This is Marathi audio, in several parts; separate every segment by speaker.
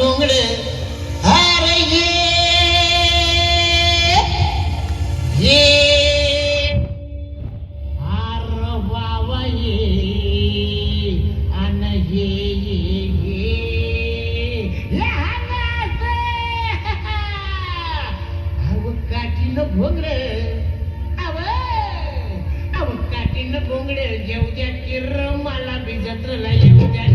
Speaker 1: घोंगड अरे ये अरे बाबा ये अन ये अव काठीनं घोंगड अव काठीनं घोंगड येऊ द्या किर मला बी जत्रेला येऊ द्या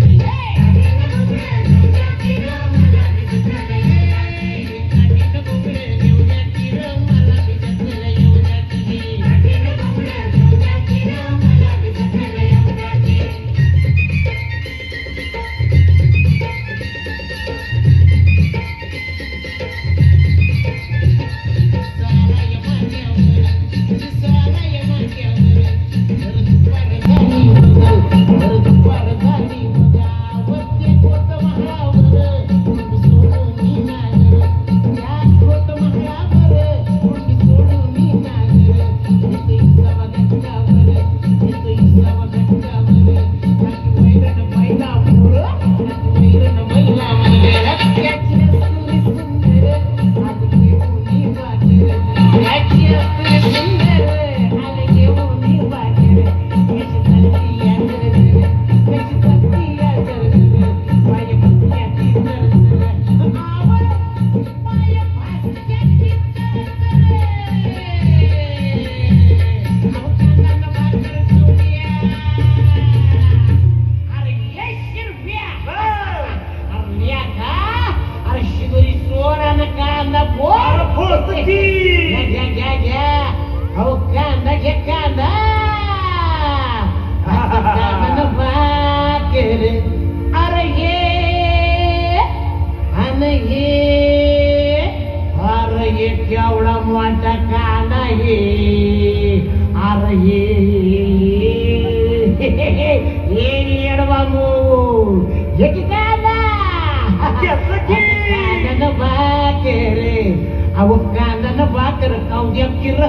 Speaker 1: केवढा मोठा काना हे अरे ये येडवामू ये की काना कांदा भाकर रे अहो कांदा भाकर खाऊ द्या किर